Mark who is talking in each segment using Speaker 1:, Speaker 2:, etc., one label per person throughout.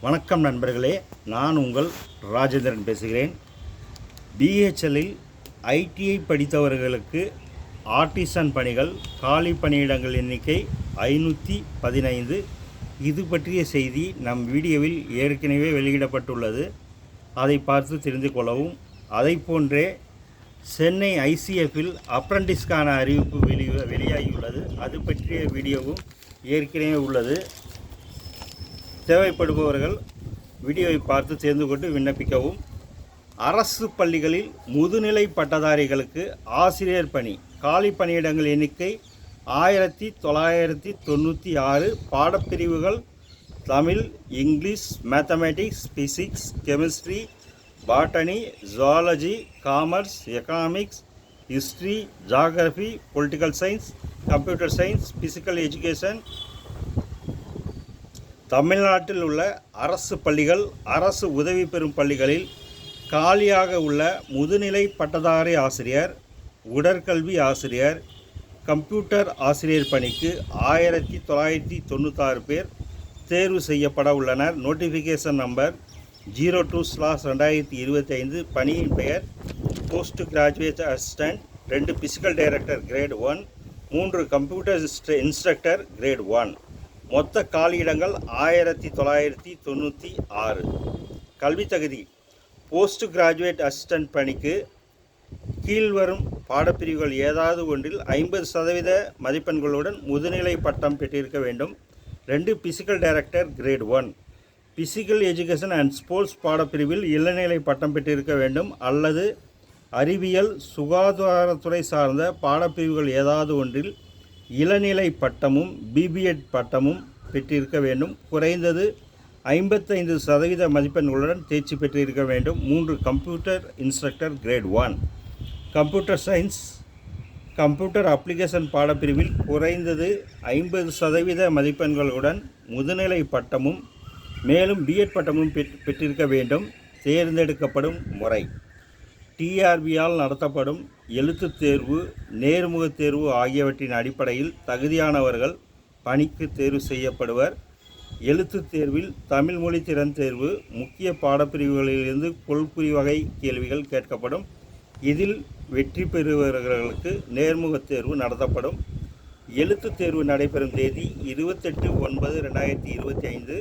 Speaker 1: வணக்கம் நண்பர்களே, நான் உங்கள் ராஜேந்திரன் பேசுகிறேன். பிஹெச்எல்லில் ஐடிஐ படித்தவர்களுக்கு ஆர்டிசன் பணிகள், காலி பணியிடங்கள் எண்ணிக்கை 515. இது பற்றிய செய்தி நம் வீடியோவில் ஏற்கனவே வெளியிடப்பட்டுள்ளது. அதை பார்த்து தெரிந்து கொள்ளவும். அதை போன்றே சென்னை ஐசிஎஃப்பில் அப்ரண்டிஸ்க்கான அறிவிப்பு வெளியாகியுள்ளது. அது பற்றிய வீடியோவும் ஏற்கனவே உள்ளது. தேவைப்படுபவர்கள் வீடியோவை பார்த்து தெரிந்து கொண்டு விண்ணப்பிக்கவும். அரசு பள்ளிகளில் முதுநிலை பட்டதாரிகளுக்கு ஆசிரியர் பணி, காலி பணியிடங்கள் எண்ணிக்கை 1996. பாடப்பிரிவுகள் Tamil, English, mathematics, physics, chemistry, botany, zoology, commerce, economics, history, geography, political science, computer science, physical education. தமிழ்நாட்டில் உள்ள அரசு பள்ளிகள், அரசு உதவி பெறும் பள்ளிகளில் காலியாக உள்ள முதுநிலை பட்டதாரி ஆசிரியர், உடற்கல்வி ஆசிரியர், கம்ப்யூட்டர் ஆசிரியர் பணிக்கு 1996 பேர் தேர்வு செய்யப்பட உள்ளனர். Notification number 02/2025. பணியின் பெயர் post graduate assistant, 2 physical director grade 1, 3 computer instructor grade 1. மொத்த காலியிடங்கள் 1996. கல்வி தகுதி: போஸ்ட் கிராஜுவேட் அசிஸ்டன்ட் பணிக்கு கீழ்வரும் பாடப்பிரிவுகள் ஏதாவது ஒன்றில் 50% மதிப்பெண்களுடன் முதுநிலை பட்டம் பெற்றிருக்க வேண்டும். 2 physical director grade 1. Physical education and sports பாடப்பிரிவில் இளநிலை பட்டம் பெற்றிருக்க வேண்டும் அல்லது அறிவியல், சுகாதாரத்துறை சார்ந்த பாடப்பிரிவுகள் ஏதாவது ஒன்றில் இளநிலை பட்டமும் பிபிஎட் பட்டமும் பெற்றிருக்க வேண்டும். குறைந்தது 55% மதிப்பெண்களுடன் தேர்ச்சி பெற்றிருக்க வேண்டும். 3 computer instructor grade 1. Computer science, computer application பாடப்பிரிவில் குறைந்தது 50% மதிப்பெண்களுடன் முதுநிலை பட்டமும் மேலும் பிஎட் பட்டமும் பெற்றிருக்க வேண்டும். தேர்ந்தெடுக்கப்படும் முறை: டிஆர்பியால் நடத்தப்படும் எழுத்துத் தேர்வு, நேர்முகத் தேர்வு ஆகியவற்றின் அடிப்படையில் தகுதியானவர்கள் பணிக்கு தேர்வு செய்யப்படுவர். எழுத்துத் தேர்வில் தமிழ் மொழி திறன் தேர்வு, முக்கிய பாடப்பிரிவுகளிலிருந்து கொள்குறி வகை கேள்விகள் கேட்கப்படும். இதில் வெற்றி பெறுபவர்களுக்கு நேர்முகத் தேர்வு நடத்தப்படும். எழுத்துத் தேர்வு நடைபெறும் தேதி 28/9/2025.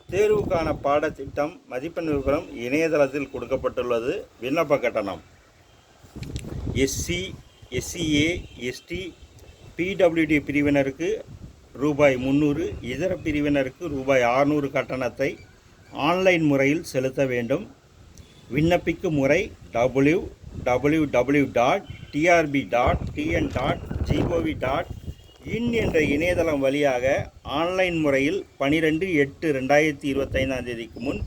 Speaker 1: தேர்வுக்கான பாடத்திட்டம், மதிப்பெண் விவரம் இணையதளத்தில் கொடுக்கப்பட்டுள்ளது. விண்ணப்ப கட்டணம்: எஸ்சி, எஸ்சிஏ, எஸ்டி, பிடபிள்யூடி பிரிவினருக்கு ₹300, இதர பிரிவினருக்கு ₹600 கட்டணத்தை ஆன்லைன் முறையில் செலுத்த வேண்டும். விண்ணப்பிக்கும் முறை: www.trb.tn.gov.in என்ற இணையதளம் வழியாக ஆன்லைன் முறையில் 12/8/2025 முன்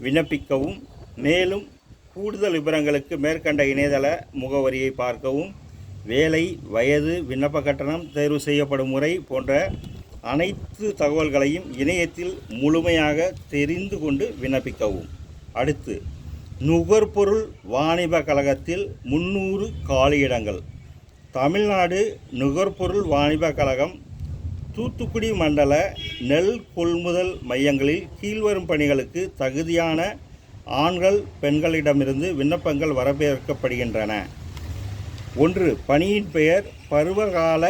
Speaker 1: விண்ணப்பிக்கவும். மேலும் கூடுதல் விவரங்களுக்கு மேற்கண்ட இணையதள முகவரியை பார்க்கவும். வேலை, வயது, விண்ணப்ப கட்டணம், தேர்வு செய்யப்படும் முறை போன்ற அனைத்து தகவல்களையும் இணையத்தில் முழுமையாக தெரிந்து கொண்டு விண்ணப்பிக்கவும். அடுத்து, நுகர்பொருள் வாணிப கழகத்தில் 300 காலியிடங்கள். தமிழ்நாடு நுகர்பொருள் வாணிப கழகம் தூத்துக்குடி மண்டல நெல் கொள்முதல் மையங்களில் கீழ்வரும் பணிகளுக்கு தகுதியான ஆண்கள், பெண்களிடமிருந்து விண்ணப்பங்கள் வரவேற்கப்படுகின்றன. 1. பணியின் பெயர் பருவகால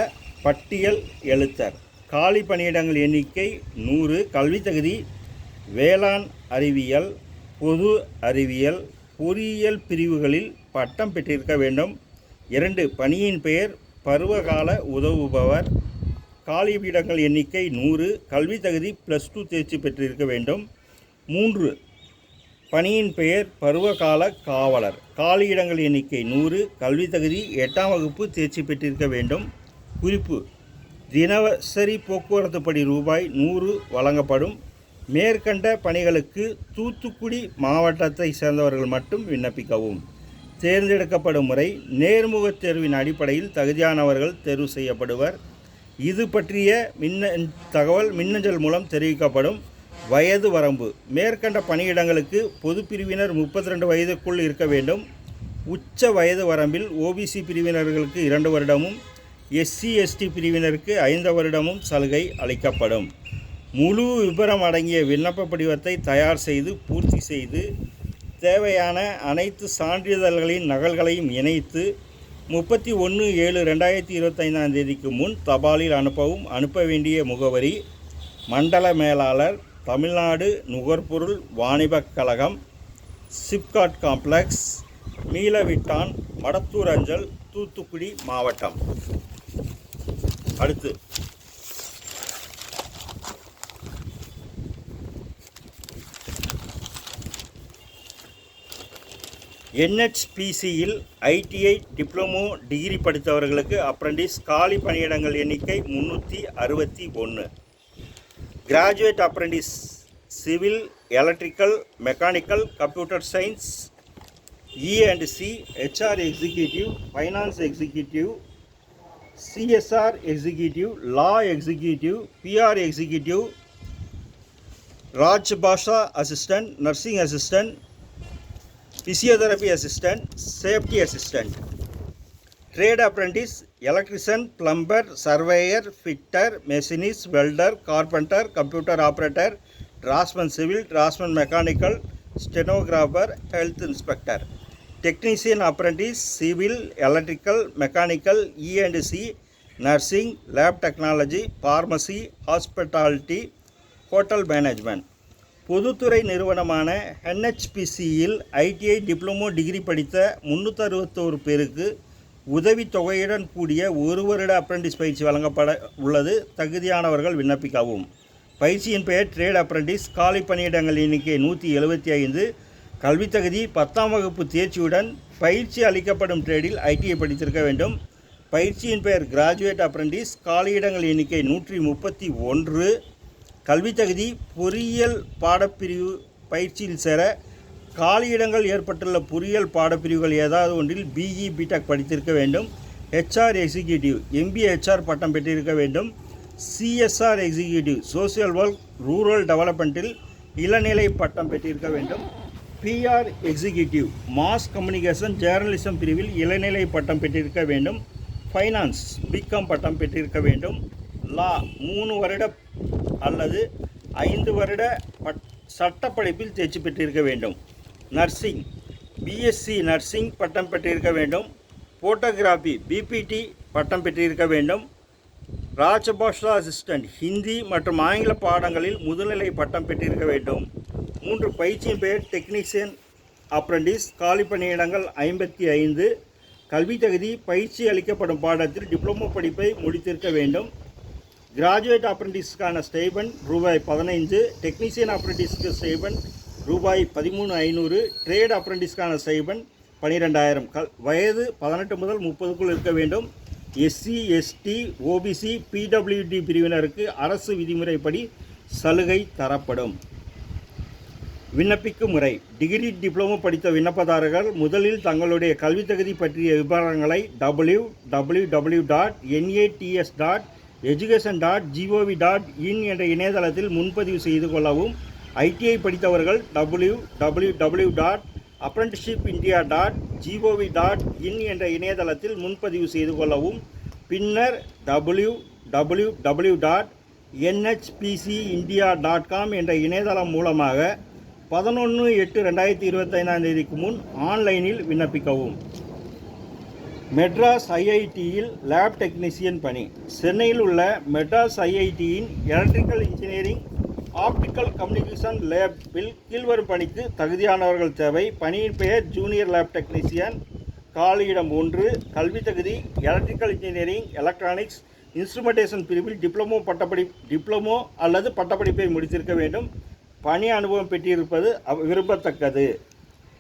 Speaker 1: பட்டியல் எழுத்தர். காலி பணியிடங்கள் எண்ணிக்கை 100. கல்வி தகுதி: வேளாண் அறிவியல், பொது அறிவியல், பொறியியல் பிரிவுகளில் பட்டம் பெற்றிருக்க வேண்டும். 2. பணியின் பெயர் பருவகால உதவுபவர். காலி பணியிடங்கள் எண்ணிக்கை 100. கல்வி தகுதி +2 தேர்ச்சி பெற்றிருக்க வேண்டும். 3. பணியின் பெயர் பருவகால காவலர். காலியிடங்கள் எண்ணிக்கை 100. கல்வி தகுதி 8ஆம் வகுப்பு தேர்ச்சி பெற்றிருக்க வேண்டும். குறிப்பு: தினசரி போக்குவரத்து படி ₹100 வழங்கப்படும். மேற்கண்ட பணிகளுக்கு தூத்துக்குடி மாவட்டத்தை சேர்ந்தவர்கள் மட்டும் விண்ணப்பிக்கவும். தேர்ந்தெடுக்கப்படும் முறை: நேர்முகத் தேர்வின் அடிப்படையில் தகுதியானவர்கள் தேர்வு செய்யப்படுவர். இது பற்றிய தகவல் மின்னஞ்சல் மூலம் தெரிவிக்கப்படும். வயது வரம்பு: மேற்கண்ட பணியிடங்களுக்கு பொது பிரிவினர் 32 வயதுக்குள் இருக்க வேண்டும். உச்ச வயது வரம்பில் ஓபிசி பிரிவினர்களுக்கு 2 வருடமும், எஸ்சி எஸ்டி பிரிவினருக்கு 5 வருடமும் சலுகை அளிக்கப்படும். முழு விபரம் அடங்கிய விண்ணப்ப படிவத்தை தயார் செய்து பூர்த்தி செய்து தேவையான அனைத்து சான்றிதழ்களின் நகல்களையும் இணைத்து 31/7/2025 முன் தபாலில் அனுப்பவும். அனுப்ப வேண்டிய முகவரி: மண்டல மேலாளர், தமிழ்நாடு நுகர்பொருள் வாணிபக் கழகம், சிப்காட் காம்ப்ளெக்ஸ், மீளவிட்டான், மடத்தூர் அஞ்சல், தூத்துக்குடி மாவட்டம். அடுத்து NHPCயில் ITI டிப்ளமோ டிகிரி படித்தவர்களுக்கு அப்ரண்டிஸ் காலி பணியிடங்கள் எண்ணிக்கை 361. Graduate apprentice civil, electrical, mechanical, computer science, E&C, HR executive, finance executive, CSR executive, law executive, PR executive, Rajbhasha assistant, nursing assistant, physiotherapy assistant, safety assistant. Trade apprentice electrician, plumber, surveyor, fitter, machinist, welder, carpenter, computer operator, draughtsman civil, draughtsman mechanical, stenographer, health inspector. Technician apprentice civil, electrical, mechanical, E&C, nursing, lab technology, pharmacy, hospitality, hotel management. பொதுத்துறை நிறுவனமான NHPCயில் ITI diploma degree படித்த 361 பேருக்கு உதவித்தொகையுடன் கூடிய 1 வருட apprentice பயிற்சி வழங்கப்பட உள்ளது. தகுதியானவர்கள் விண்ணப்பிக்கவும். பயிற்சியின் பெயர் ட்ரேட் அப்ரண்டிஸ். காலி பணியிடங்கள் எண்ணிக்கை 175. கல்வித் தகுதி 10ஆம் வகுப்பு தேர்ச்சியுடன் பயிற்சி அளிக்கப்படும் ட்ரேடில் ITI படித்திருக்க வேண்டும். பயிற்சியின் பெயர் கிராஜுவேட் அப்ரண்டிஸ். காலியிடங்கள் எண்ணிக்கை 131. கல்வித் தகுதி பொறியியல் பாடப்பிரிவு. பயிற்சியில் சேர காலியிடங்கள் ஏற்பட்டுள்ள பொறியியல் பாடப்பிரிவுகள் ஏதாவது ஒன்றில் BE BTech படித்திருக்க வேண்டும். HR எக்ஸிக்யூட்டிவ் MBA HR பட்டம் பெற்றிருக்க வேண்டும். CSR executive social work rural டெவலப்மெண்ட்டில் இளநிலை பட்டம் பெற்றிருக்க வேண்டும். PR executive mass communication journalism பிரிவில் இளநிலை பட்டம் பெற்றிருக்க வேண்டும். ஃபைனான்ஸ் BCom பட்டம் பெற்றிருக்க வேண்டும். லா 3 வருட அல்லது 5 வருட சட்டப்படிப்பில் தேர்ச்சி பெற்றிருக்க வேண்டும். நர்சிங் BSc நர்சிங் பட்டம் பெற்றிருக்க வேண்டும். ஃபோட்டோகிராஃபி BPT பட்டம் பெற்றிருக்க வேண்டும். ராஜபாஷா அசிஸ்டன்ட் ஹிந்தி மற்றும் ஆங்கில பாடங்களில் முதுநிலை பட்டம் பெற்றிருக்க வேண்டும். 3 பயிற்சியின் பெயர் டெக்னீஷியன் அப்ரண்டிஸ். காலி பணியிடங்கள் 55. கல்வி தகுதி பயிற்சி அளிக்கப்படும் பாடத்தில் டிப்ளமோ படிப்பை முடித்திருக்க வேண்டும். கிராஜுவேட் அப்ரண்டிஸ்க்கான ஸ்டைபண்ட் ₹15. டெக்னீஷியன் அப்ரண்டிஸ்க்கு ஸ்டைபண்ட் ₹13,500. ட்ரேட் அப்ரண்டிஸ்க்கான ஸ்டைபண்ட் 12,000. வயது 18 முதல் 30க்குள் இருக்க வேண்டும். SC ST OBC PWD பிரிவினருக்கு அரசு விதிமுறைப்படி சலுகை தரப்படும். விண்ணப்பிக்கும் முறை: டிகிரி டிப்ளமோ படித்த விண்ணப்பதாரர்கள் முதலில் தங்களுடைய கல்வித் தகுதி பற்றிய விவரங்களை www.nats.education.gov.in என்ற இணையதளத்தில் முன்பதிவு செய்து கொள்ளவும். ITI படித்தவர்கள் www.apprenticeshipindia.gov.in என்ற இணையதளத்தில் முன்பதிவு செய்து கொள்ளவும். பின்னர் www.nhpcindia.com என்ற இணையதளம் மூலமாக 11/8/2025 முன் ஆன்லைனில் விண்ணப்பிக்கவும். மெட்ராஸ் IITயில் லேப் டெக்னீஷியன் பணி. சென்னையில் உள்ள மெட்ராஸ் IITயின் எலக்ட்ரிக்கல் இன்ஜினியரிங் ஆப்டிக்கல் கம்யூனிகேஷன் லேபில் கீழ்வரும் பணிக்கு தகுதியானவர்கள் தேவை. பணியின் பெயர் ஜூனியர் லேப் டெக்னீஷியன். காலியிடம் 1. கல்வி தகுதி எலக்ட்ரிக்கல் இன்ஜினியரிங் எலக்ட்ரானிக்ஸ் இன்ஸ்ட்ருமெண்டேஷன் பிரிவில் டிப்ளமோ அல்லது பட்டப்படிப்பை முடித்திருக்க வேண்டும். பணி அனுபவம் பெற்றிருப்பது விரும்பத்தக்கது.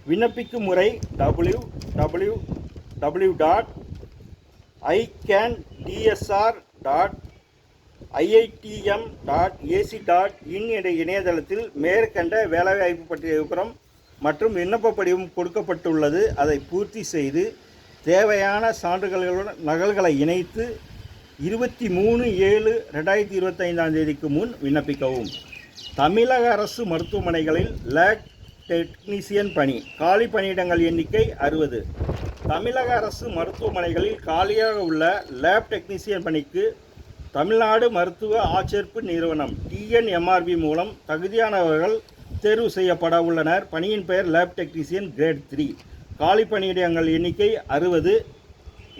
Speaker 1: விண்ணப்பிக்கும் முறை www.icandsr.iitm.ac.in என்ற இணையதளத்தில் மேற்கண்ட வேலைவாய்ப்பு பற்றிய விவரம் மற்றும் விண்ணப்ப படிவம் கொடுக்கப்பட்டுள்ளது. அதை பூர்த்தி செய்து தேவையான சான்றுகளுடன் நகல்களை இணைத்து 23/7/2025 முன் விண்ணப்பிக்கவும். தமிழக அரசு மருத்துவமனைகளில் லேப் டெக்னீஷியன் பணி. காலி பணியிடங்கள் எண்ணிக்கை 60. தமிழக அரசு மருத்துவமனைகளில் காலியாக உள்ள லேப் டெக்னீஷியன் பணிக்கு தமிழ்நாடு மருத்துவ ஆட்சேர்ப்பு நிறுவனம் டிஎன்எம்ஆர்பி மூலம் தகுதியானவர்கள் தேர்வு செய்யப்பட உள்ளனர். பணியின் பெயர் லேப் டெக்னீசியன் கிரேட் 3. காலி பணியிடங்கள் எண்ணிக்கை 60.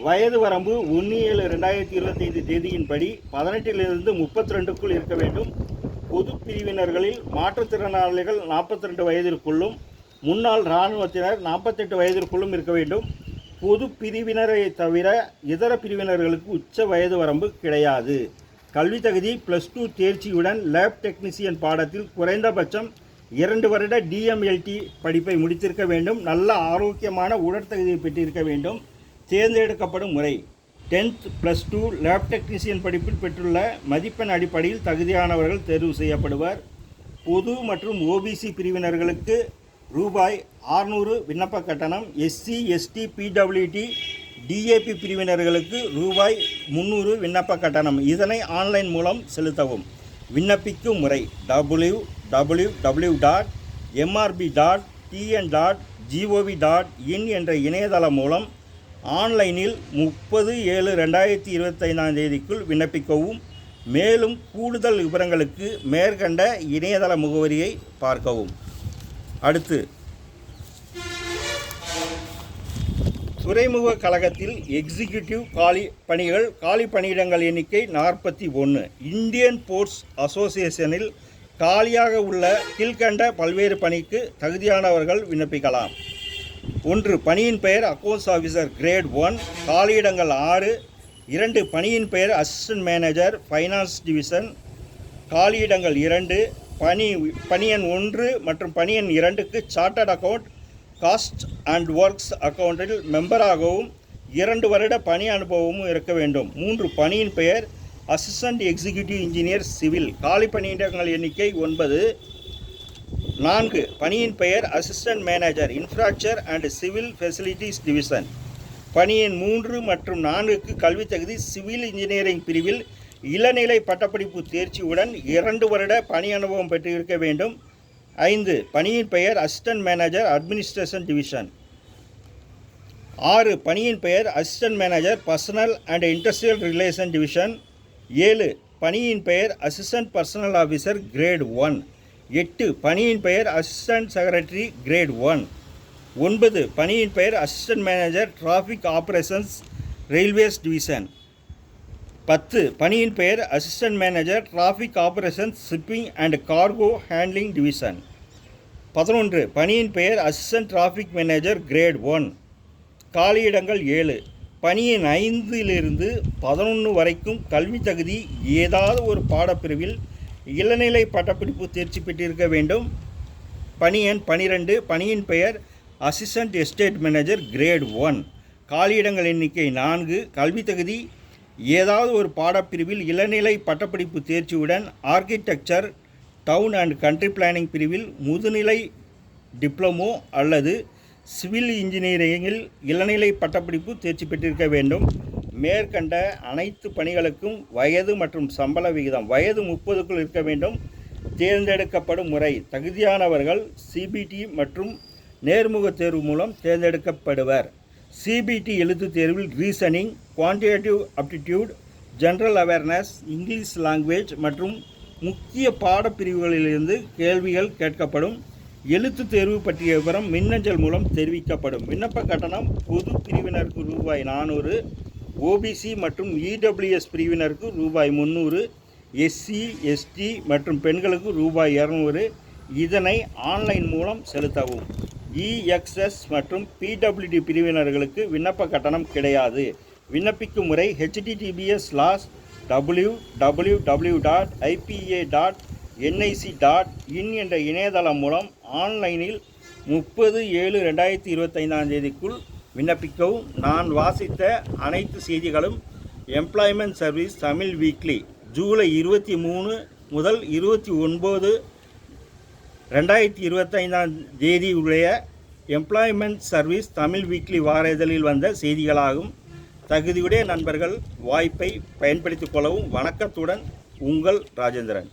Speaker 1: வயது வரம்பு 1/7/2025 தேதியின்படி 18லிருந்து 32க்குள் இருக்க வேண்டும். பொது பிரிவினர்களில் மாற்றுத்திறனாளிகள் 42 வயதிற்குள்ளும் முன்னாள் இராணுவத்தினர் 48 வயதிற்குள்ளும் இருக்க வேண்டும். பொது பிரிவினரை தவிர இதர பிரிவினர்களுக்கு உச்ச வயது வரம்பு கிடையாது. கல்வி தகுதி +2 தேர்ச்சியுடன் லேப் டெக்னீசியன் பாடத்தில் குறைந்தபட்சம் 2 வருட டிஎம்எல்டி படிப்பை முடித்திருக்க வேண்டும். நல்ல ஆரோக்கியமான உடற்தகுதியை பெற்றிருக்க வேண்டும். தேர்ந்தெடுக்கப்படும் முறை 10th +2 லேப் டெக்னீசியன் படிப்பில் பெற்றுள்ள மதிப்பெண் அடிப்படையில் தகுதியானவர்கள் தேர்வு செய்யப்படுவர். பொது மற்றும் ஓபிசி பிரிவினர்களுக்கு ரூபாய் 600 விண்ணப்ப கட்டணம். எஸ்சி எஸ்டி பிடபிள்யூடி டிஏபி பிரிவினர்களுக்கு ரூபாய் 300 விண்ணப்ப கட்டணம். இதனை ஆன்லைன் மூலம் செலுத்தவும். விண்ணப்பிக்கும் முறை www.mrb.tn.gov.in என்ற இணையதளம் மூலம் ஆன்லைனில் 30/7/2025 தேதிக்குள் விண்ணப்பிக்கவும். மேலும் கூடுதல் விவரங்களுக்கு மேற்கண்ட இணையதள முகவரியை பார்க்கவும். அடுத்து, துறைமுக கழகத்தில் எக்ஸிக்யூட்டிவ் காலி பணியிடங்கள் எண்ணிக்கை 41. இந்தியன் போர்ட்ஸ் அசோசியேஷனில் காலியாக உள்ள கீழ்கண்ட பல்வேறு பணிக்கு தகுதியானவர்கள் விண்ணப்பிக்கலாம். 1. பணியின் பெயர் அக்கவுண்ட்ஸ் ஆஃபீஸர் கிரேட் 1. காலியிடங்கள் 6. 2. பணியின் பெயர் அசிஸ்டன்ட் மேனேஜர் ஃபைனான்ஸ் டிவிஷன். காலியிடங்கள் 2. பணி எண் 1 மற்றும் பணி எண் 2க்கு chartered account cost and works அக்கவுண்டில் மெம்பராகவும் 2 வருட பணி அனுபவமும் இருக்க வேண்டும். 3. பணியின் பெயர் அசிஸ்டன்ட் எக்ஸிக்யூட்டிவ் இன்ஜினியர் சிவில். காலி பணியிடங்கள் எண்ணிக்கை 9. 4. பணியின் பெயர் assistant manager infrastructure and civil facilities division. பணி எண் 3 மற்றும் 4க்கு கல்வி தகுதி சிவில் இன்ஜினியரிங் பிரிவில் இளநிலை பட்டப்படிப்பு தேர்ச்சியுடன் 2 வருட பணி அனுபவம் பெற்றிருக்க வேண்டும். 5. பணியின் பெயர் அசிஸ்டன்ட் மேனேஜர் அட்மினிஸ்ட்ரேஷன் டிவிஷன். 6. பணியின் பெயர் assistant manager personal and industrial relation division. 7. பணியின் பெயர் அசிஸ்டன்ட் பர்சனல் ஆஃபீஸர் கிரேட் 1. 8. பணியின் பெயர் அசிஸ்டன்ட் செக்ரட்டரி கிரேட் 1. 9. பணியின் பெயர் assistant manager traffic operations railways division. 10. பணியின் பெயர் assistant manager traffic operations shipping and cargo handling division. 11. பணியின் பெயர் அசிஸ்டன்ட் டிராஃபிக் மேனேஜர் கிரேட் 1. காலியிடங்கள் 7. பணி எண் 5லிருந்து 11 வரைக்கும் கல்வி தகுதி ஏதாவது ஒரு பாடப்பிரிவில் இளநிலை பட்டப்படிப்பு தேர்ச்சி பெற்றிருக்க வேண்டும். பணி எண் 12. பணியின் பெயர் அசிஸ்டன்ட் எஸ்டேட் மேனேஜர் கிரேட் 1. காலியிடங்கள் எண்ணிக்கை 4. கல்வி தகுதி ஏதாவது ஒரு பாடப்பிரிவில் இளநிலை பட்டப்படிப்பு தேர்ச்சியுடன் architecture town and country planning பிரிவில் முதுநிலை டிப்ளமோ அல்லது சிவில் இன்ஜினியரிங்கில் இளநிலை பட்டப்படிப்பு தேர்ச்சி பெற்றிருக்க வேண்டும். மேற்கண்ட அனைத்து பணிகளுக்கும் வயது மற்றும் சம்பள விகிதம் வயது 30க்குள் இருக்க வேண்டும். தேர்ந்தெடுக்கப்படும் முறை தகுதியானவர்கள் சிபிடி மற்றும் நேர்முக தேர்வு மூலம் தேர்ந்தெடுக்கப்படுவர். சிபிடி எழுத்துத் தேர்வில் reasoning, quantitative aptitude, general awareness, English language மற்றும் முக்கிய பாடப்பிரிவுகளிலிருந்து கேள்விகள் கேட்கப்படும். எழுத்துத் தேர்வு பற்றிய விவரம் மின்னஞ்சல் மூலம் தெரிவிக்கப்படும். விண்ணப்ப கட்டணம் பொது பிரிவினருக்கு ரூபாய் 400, ஓபிசி மற்றும் இடபிள்யூஎஸ் பிரிவினருக்கு ரூபாய் 300, எஸ்சி எஸ்டி மற்றும் பெண்களுக்கு ரூபாய் 200. இதனை ஆன்லைன் மூலம் செலுத்தவும். இஎக்ஸ்எஸ் மற்றும் பிடபிள்யூடி பிரிவினர்களுக்கு விண்ணப்ப கட்டணம் கிடையாது. விண்ணப்பிக்கும் முறை https://www.ipa.nic.in என்ற இணையதளம் மூலம் ஆன்லைனில் 30/7/2025 தேதிக்குள் விண்ணப்பிக்கவும். நான் வாசித்த அனைத்து செய்திகளும் employment service Tamil weekly July 23 முதல் 29 2025 உடைய எம்ப்ளாய்மெண்ட் சர்வீஸ் தமிழ் வீக்லி வார இதழில் வந்த செய்திகளாகும். தகுதியுடைய நண்பர்கள் வாய்ப்பை பயன்படுத்திக் கொள்ளவும். வணக்கத்துடன் உங்கள் ராஜேந்திரன்.